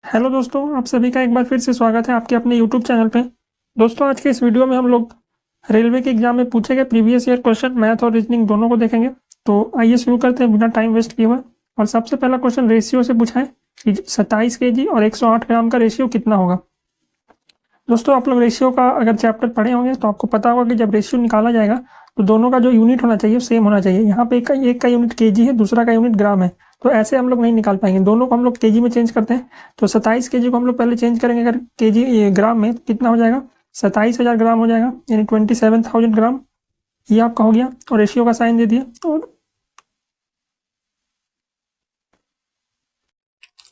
Hello दोस्तों, आप सभी का एक बार फिर से स्वागत है आपके अपने यूट्यूब चैनल पे। दोस्तों, आज के इस वीडियो में हम लोग रेलवे के एग्जाम में पूछे गए प्रीवियस ईयर क्वेश्चन मैथ और रीजनिंग दोनों को देखेंगे। तो आइए शुरू करते हैं बिना टाइम वेस्ट किए हुए। और सबसे पहला क्वेश्चन रेशियो से पूछा है कि 27 kg और 108 ग्राम का रेशियो कितना होगा। दोस्तों, आप लोग रेशियो का अगर चैप्टर पढ़े होंगे तो आपको पता होगा कि जब रेशियो निकाला जाएगा तो दोनों का जो यूनिट होना चाहिए सेम होना चाहिए। यहाँ पे एक का यूनिट केजी है, दूसरा का यूनिट ग्राम है, तो ऐसे हम लोग नहीं निकाल पाएंगे। दोनों को हम लोग केजी में चेंज करते हैं। तो 27 केजी को हम लोग पहले चेंज करेंगे अगर केजी ग्राम में, तो कितना हो जाएगा, 27,000 ग्राम हो जाएगा, यानी 27,000 ग्राम। ये आपका हो गया और रेशियो का साइन दे दिया।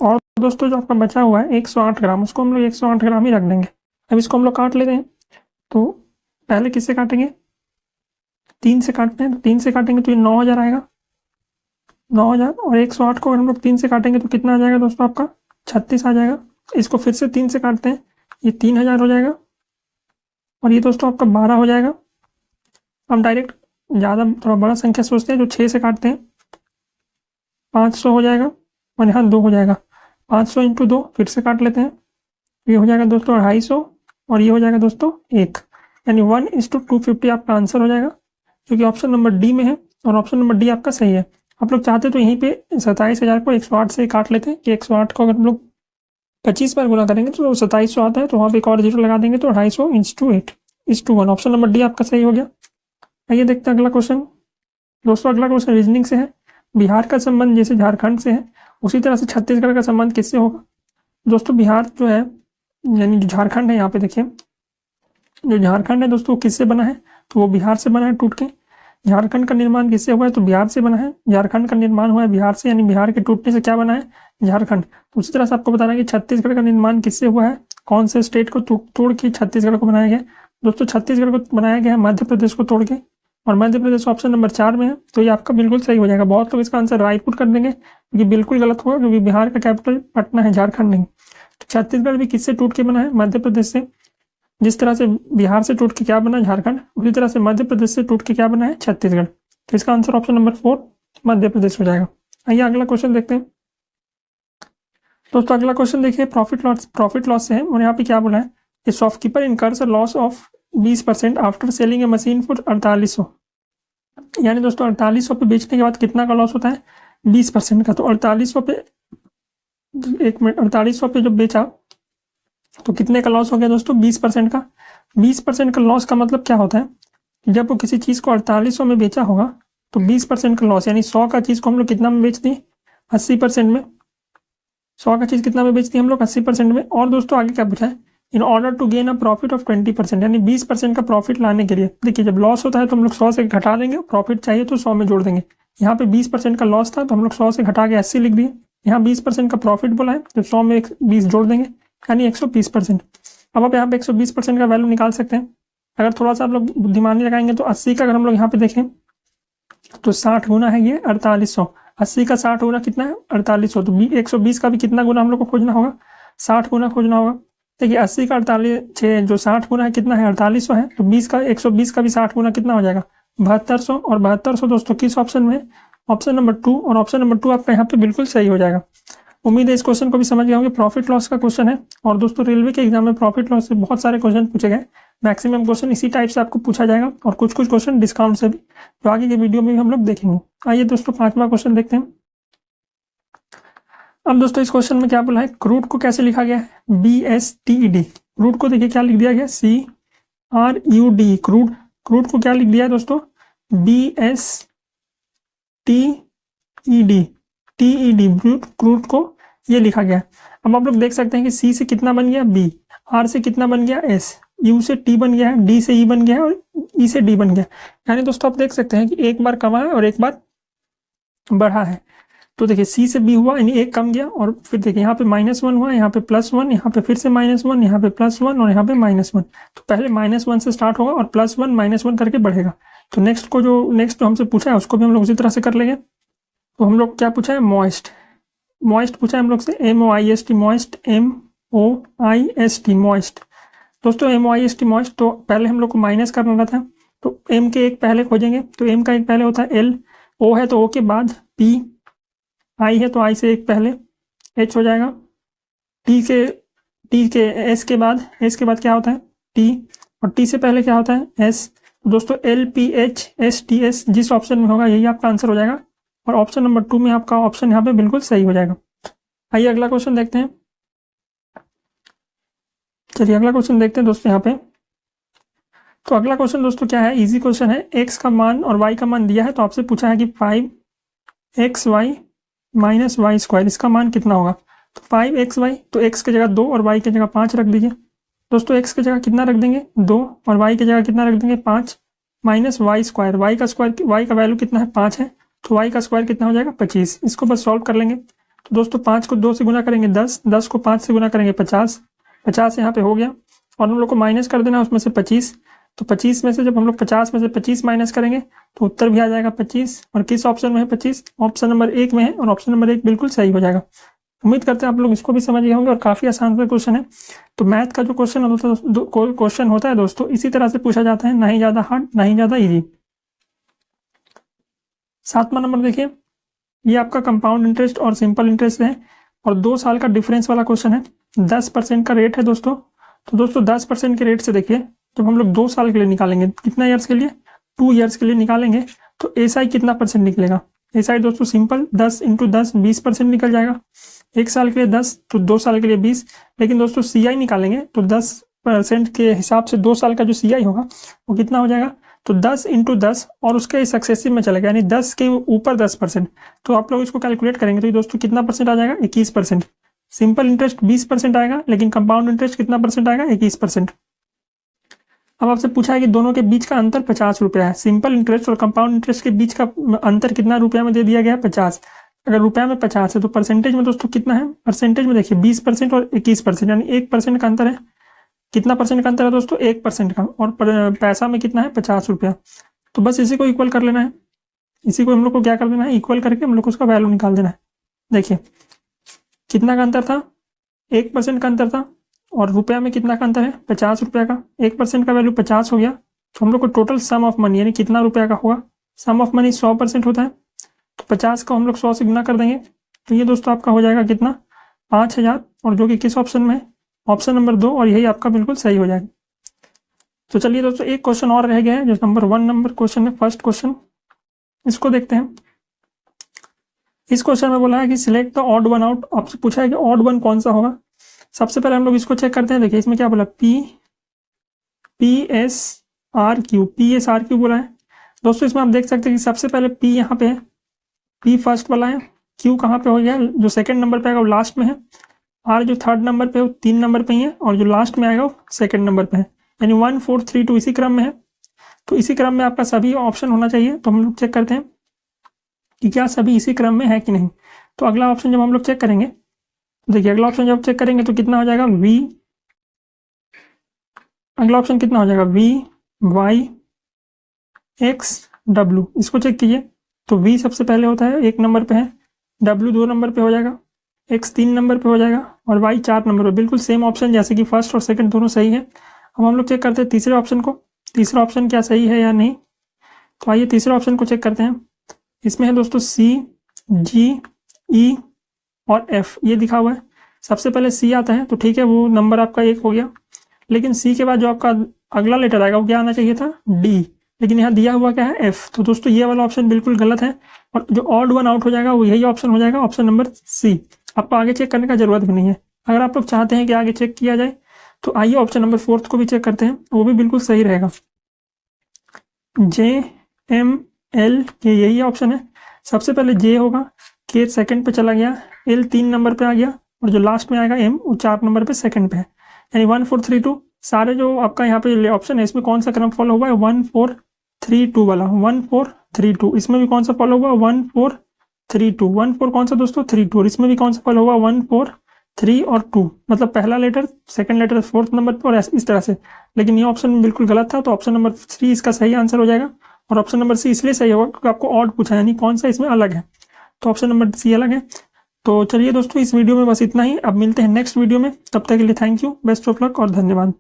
और दोस्तों, जो आपका बचा हुआ है 108 ग्राम, उसको हम लोग 108 ग्राम ही रख देंगे। अब इसको हम लोग काट लेते हैं। तो पहले किससे काटेंगे, 3 से काटते हैं। तो 3 से काटेंगे तो ये 9,000 आएगा, 9,000। और 108 को अगर हम लोग 3 से काटेंगे तो कितना आ जाएगा दोस्तों, आपका 36 आ जाएगा। इसको फिर से 3 से काटते हैं, ये 3,000 हो जाएगा। और ये दोस्तों आपका 12 हो जाएगा। हम डायरेक्ट ज़्यादा थोड़ा बड़ा संख्या सोचते हैं, जो 6 से काटते हैं, 500 हो जाएगा। और यहाँ 2 हो जाएगा, 500 इंटू 2 फिर से काट लेते हैं, ये हो जाएगा दोस्तों 250। और ये हो जाएगा दोस्तों 1, यानी 1:250 आपका आंसर हो जाएगा, जो कि ऑप्शन नंबर डी में है। और ऑप्शन नंबर डी आपका सही है। आप लोग चाहते तो यहीं पे 27,000 को 108 से काट लेते हैं कि 108 को अगर हम लोग 25 बार गुना करेंगे तो 2700 आता है, तो वहाँ पे एक और जीरो लगा देंगे तो 250 × 8 = 1। ऑप्शन नंबर डी आपका सही हो गया। आइए देखते हैं अगला क्वेश्चन। दोस्तों, अगला क्वेश्चन रीजनिंग से है। बिहार का संबंध जैसे झारखंड से है, उसी तरह से छत्तीसगढ़ का संबंध किससे होगा। दोस्तों, बिहार जो है, यानी जो झारखंड है, यहाँ पे देखिए, जो झारखंड है दोस्तों किससे बना है, तो वो बिहार से बना है टूट के। झारखंड का निर्माण किससे हुआ है, तो बिहार से बना है। झारखंड का निर्माण हुआ है बिहार से, यानी बिहार के टूटने से क्या बना है, झारखंड। तो उसी तरह से आपको बताना है कि छत्तीसगढ़ का निर्माण किससे हुआ है, कौन से स्टेट को तोड़ के छत्तीसगढ़ को बनाया गया। दोस्तों, छत्तीसगढ़ को बनाया गया है मध्य प्रदेश को तोड़ के, और मध्य प्रदेश ऑप्शन नंबर 4 में है, तो ये आपका बिल्कुल सही हो जाएगा। बहुत लोग इसका आंसर रायपुर कर देंगे, ये बिल्कुल गलत होगा, क्योंकि बिहार का कैपिटल पटना है, झारखंड नहीं। तो छत्तीसगढ़ भी किससे टूट के बना है, मध्य प्रदेश से। जिस तरह से बिहार से टूट के क्या बना झारखंड, उसी तरह से मध्य प्रदेश से टूट के क्या बना है, छत्तीसगढ़। तो इसका answer option number 4 Madhya Pradesh हो जाएगा। आइए अगला क्वेश्चन देखते हैं। दोस्तों, अगला क्वेश्चन देखिए, प्रॉफिट लॉस से है। और यहाँ पे क्या बोला है, ए shopkeeper incurs a loss of 20% after selling A machine for 4800। यानी दोस्तों 4800 पे बेचने के बाद कितना का लॉस होता है, 20% का। तो 4800 पे, एक मिनट, 4800 पे जब बेचा तो कितने का लॉस हो गया दोस्तों, 20% का। 20% का लॉस का मतलब क्या होता है, जब वो किसी चीज़ को 4800 में बेचा होगा तो 20% का लॉस, यानी 100 का चीज़ को हम लोग कितना में बेच दिए, 80% में। 100 का चीज़ कितना में बेच दिए हम लोग, 80% में। और दोस्तों आगे क्या पूछा है, in order to gain a profit of 20%, यानी 20% का प्रॉफिट लाने के लिए। देखिए, जब लॉस होता है तो हम लोग 100 से घटा देंगे, प्रॉफिट चाहिए तो 100 में जोड़ देंगे। यहाँ पे 20% का लॉस था तो हम लोग 100 से घटा के 80 लिख दिए। यहाँ 20% का प्रॉफिट बोला है तो 100 में 20 जोड़ देंगे, यानी 120%। अब आप यहाँ पे 120% का वैल्यू निकाल सकते हैं। अगर थोड़ा सा आप लोग बुद्धिमानी लगाएंगे तो 80 का अगर हम लोग यहाँ पे देखें तो 60 गुना है ये 4800। 80 का 60 गुना कितना है, 4800। तो 120 का भी कितना गुना हम लोग को खोजना होगा, 60 गुना खोजना होगा। देखिए 80 का 48 जो 60 गुना है कितना है, 4800 है। तो 20 का 120 का भी 60 गुना कितना हो जाएगा, 7200। और 7200 दोस्तों किस ऑप्शन में है, ऑप्शन नंबर 2। और ऑप्शन नंबर 2 आपका यहाँ पे बिल्कुल सही हो जाएगा। उम्मीद है इस क्वेश्चन को भी समझ गए होंगे। प्रॉफिट लॉस का क्वेश्चन है, और दोस्तों रेलवे के एग्जाम में प्रॉफिट लॉस से बहुत सारे क्वेश्चन पूछे गए। मैक्सिमम क्वेश्चन इसी टाइप से आपको पूछा जाएगा, और कुछ कुछ क्वेश्चन डिस्काउंट से भी, तो आगे के वीडियो में भी हम लोग देखेंगे। आइए दोस्तों 5वां क्वेश्चन देखते हैं। अब दोस्तों इस क्वेश्चन में क्या बोला है, क्रूड को कैसे लिखा गया है, BSTED। क्रूड को देखिए क्या लिख दिया गया, CRUD। क्रूड को क्या लिख दिया है दोस्तों, BSTED। क्रूड को ये लिखा गया। अब आप लोग देख सकते हैं कि C से कितना बन गया, B, R से कितना बन गया, S, U से T बन गया है, D से E बन गया है, और E से D बन गया। यानी दोस्तों आप देख सकते हैं कि एक बार कमा है और एक बार बढ़ा है। तो देखिए C से B हुआ, यानी एक कम गया, और फिर देखिए यहाँ पे -1 हुआ, यहाँ पे +1, यहाँ पे फिर से -1, यहाँ पे +1, और यहाँ पे -1। तो पहले -1 से स्टार्ट होगा और +1 -1 करके बढ़ेगा। तो नेक्स्ट जो हमसे पूछा है उसको भी हम लोग उसी तरह से कर लेंगे। तो हम लोग क्या पूछा है, मॉइस्ट पूछा है हम लोग से, MOIST, मॉइस्ट, MOIST, मॉइस्ट। दोस्तों MOIST मॉइस्ट, तो पहले हम लोग को माइनस करना था, तो M के एक पहले खोजेंगे। तो M का एक पहले होता है L, O है तो O के बाद P, I है तो I से एक पहले H हो जाएगा, एस के बाद क्या होता है टी, और टी से पहले क्या होता है एस। दोस्तों LPHSTS जिस ऑप्शन में होगा यही आपका आंसर हो जाएगा, और ऑप्शन नंबर 2 में आपका ऑप्शन यहाँ पे बिल्कुल सही हो जाएगा। आइए अगला क्वेश्चन देखते हैं। चलिए अगला क्वेश्चन देखते हैं दोस्तों यहाँ पे। तो अगला क्वेश्चन दोस्तों क्या है, इजी क्वेश्चन है। x का मान और y का मान दिया है, तो आपसे पूछा है कि 5xy माइनस वाई स्क्वायर, इसका मान कितना होगा। तो 5xy, तो x की जगह 2 और y की जगह 5 रख दीजिए। दोस्तों x की जगह कितना रख देंगे 2, और y की जगह कितना रख देंगे 5, माइनस वाई स्क्वायर, y का वैल्यू कितना है 5 है, तो y का स्क्वायर कितना हो जाएगा 25। इसको बस सॉल्व कर लेंगे। तो दोस्तों 5 को 2 से गुना करेंगे 10, 10 को 5 से गुना करेंगे 50, 50 यहाँ पे हो गया, और हम लोग को माइनस कर देना उसमें से 25। तो 25 में से जब हम लोग 50 में से 25 माइनस करेंगे तो उत्तर भी आ जाएगा 25। और किस ऑप्शन में है 25, ऑप्शन नंबर 1 में है, और ऑप्शन नंबर 1 बिल्कुल सही हो जाएगा। उम्मीद करते हैं आप लोग इसको भी समझ गए होंगे, और काफी आसान सा क्वेश्चन है। तो मैथ का जो क्वेश्चन होता है दोस्तों इसी तरह से पूछा जाता है, ना ही ज्यादा हार्ड ना ही ज्यादा इजी। 7वां नंबर देखिए, ये आपका कंपाउंड इंटरेस्ट और सिंपल इंटरेस्ट है, और 2 साल का डिफरेंस वाला क्वेश्चन है। 10% का रेट है दोस्तों। तो दोस्तों 10% के रेट से देखिए, जब हम लोग 2 साल के लिए निकालेंगे, कितना ईयर्स के लिए 2 ईयर्स के लिए निकालेंगे, तो एसआई कितना परसेंट निकलेगा। एसआई दोस्तों सिंपल 10 × 10 20% निकल जाएगा। 1 साल के लिए 10, तो 2 साल के लिए 20। लेकिन दोस्तों सीआई निकालेंगे तो 10% के हिसाब से 2 साल का जो सीआई होगा वो कितना हो जाएगा, तो 10 × 10 और उसके सक्सेसिव में चलेगा, यानी 10 के ऊपर 10%। तो आप लोग इसको कैलकुलेट करेंगे तो दोस्तों कितना परसेंट आ जाएगा 21%। सिंपल इंटरेस्ट 20% आएगा, लेकिन कंपाउंड इंटरेस्ट कितना परसेंट आएगा 21%। अब आपसे पूछा है कि दोनों के बीच का अंतर 50 रुपया है। सिंपल इंटरेस्ट और कंपाउंड इंटरेस्ट के बीच का अंतर कितना रुपया में दे दिया गया है 50। अगर रुपया में 50 है तो परसेंटेज में दोस्तों कितना है, परसेंटेज में देखिए 20% और 21%, यानी 1% का अंतर है। कितना परसेंट का अंतर है दोस्तों 1% का, और पैसा में कितना है 50 रुपया। तो बस इसी को इक्वल कर लेना है, इसी को हम लोग को क्या कर देना है इक्वल करके हम लोग को उसका वैल्यू निकाल देना है। देखिए कितना का अंतर था 1% का अंतर था, और रुपया में कितना का अंतर है 50 रुपया का। 1% का वैल्यू 50 हो गया, तो हम लोग को टोटल सम ऑफ मनी यानी कितना रुपया का होगा, सम ऑफ मनी 100% होता है, तो 50 को हम लोग 100 से गुना कर देंगे, तो ये दोस्तों आपका हो जाएगा कितना 5000, और जो कि किस ऑप्शन में है ऑप्शन नंबर 2, और यही आपका बिल्कुल सही हो जाएगा। तो चलिए दोस्तों एक क्वेश्चन और रह गया है जो नंबर 1 नंबर क्वेश्चन है, फर्स्ट क्वेश्चन, इसको देखते हैं। इस क्वेश्चन में बोला है कि select the odd one out. आपसे पूछा है कि ऑड वन कौन सा होगा। सबसे पहले हम लोग इसको चेक करते हैं। देखिए इसमें क्या बोला PSRQ बोला है दोस्तों। इसमें आप देख सकते हैं कि सबसे पहले P यहाँ पे है, P फर्स्ट वाला है, Q कहाँ पे हो गया, जो सेकंड नंबर पे आएगा वो लास्ट में है, R जो थर्ड नंबर पे है वो 3 नंबर पे ही है, और जो लास्ट में आएगा वो सेकंड नंबर पे है, यानी 1 4 3 2 इसी क्रम में है। तो इसी क्रम में आपका सभी ऑप्शन होना चाहिए। तो हम लोग चेक करते हैं कि क्या सभी इसी क्रम में है कि नहीं। तो अगला ऑप्शन जब हम लोग चेक करेंगे, देखिए अगला ऑप्शन जब चेक करेंगे तो कितना हो जाएगा अगला ऑप्शन कितना हो जाएगा VYXW। इसको चेक कीजिए तो V सबसे पहले होता है 1 नंबर पे है, W 2 नंबर पे हो जाएगा, X 3 नंबर पे हो जाएगा, और Y 4 नंबर पे। बिल्कुल सेम ऑप्शन जैसे कि फर्स्ट और सेकंड दोनों सही है। अब हम लोग चेक करते हैं तीसरे ऑप्शन को, तीसरा ऑप्शन क्या सही है या नहीं। तो आइए तीसरे ऑप्शन को चेक करते हैं। इसमें है दोस्तों C G E और F, ये दिखा हुआ है। सबसे पहले C आता है तो ठीक है, वो नंबर आपका 1 हो गया, लेकिन C के बाद जो आपका अगला लेटर आएगा वो क्या आना चाहिए था D, लेकिन यहाँ दिया हुआ क्या है F। तो दोस्तों ये वाला ऑप्शन बिल्कुल गलत है, और जो ऑड वन आउट हो जाएगा वो यही ऑप्शन हो जाएगा, ऑप्शन नंबर C। आपको आगे चेक करने का जरूरत भी नहीं है। अगर आप लोग चाहते हैं कि आगे चेक किया जाए तो आइए ऑप्शन नंबर 4 को भी चेक करते हैं, वो भी बिल्कुल सही रहेगा। JML के यही ऑप्शन है। सबसे पहले J होगा, K सेकंड पे चला गया, L 3 नंबर पे आ गया, और जो लास्ट में आएगा M वो 4 नंबर पे सेकंड पे है, यानी 1 4 3 2। सारे जो आपका यहाँ पे ऑप्शन है इसमें कौन सा क्रम फॉलो हुआ है 1 4 3 2 वाला, 1 4 3 2। इसमें भी कौन सा फॉलो हुआ 1 4 3 2, 1 4 कौन सा दोस्तों 3 2, और इसमें भी कौन सा फॉलो हुआ 1 4 3 और 2, मतलब पहला letter second letter 4th number पर, और इस तरह से। लेकिन ये ऑप्शन बिल्कुल गलत था, तो ऑप्शन नंबर 3 इसका सही आंसर हो जाएगा, और ऑप्शन नंबर C इसलिए सही होगा क्योंकि आपको ऑड पूछा है, यानी कौन सा इसमें अलग है, तो ऑप्शन नंबर C अलग है। तो चलिए दोस्तों इस वीडियो में बस इतना ही, अब मिलते हैं नेक्स्ट वीडियो में, तब तक के लिए thank you, best of luck और धन्यवाद।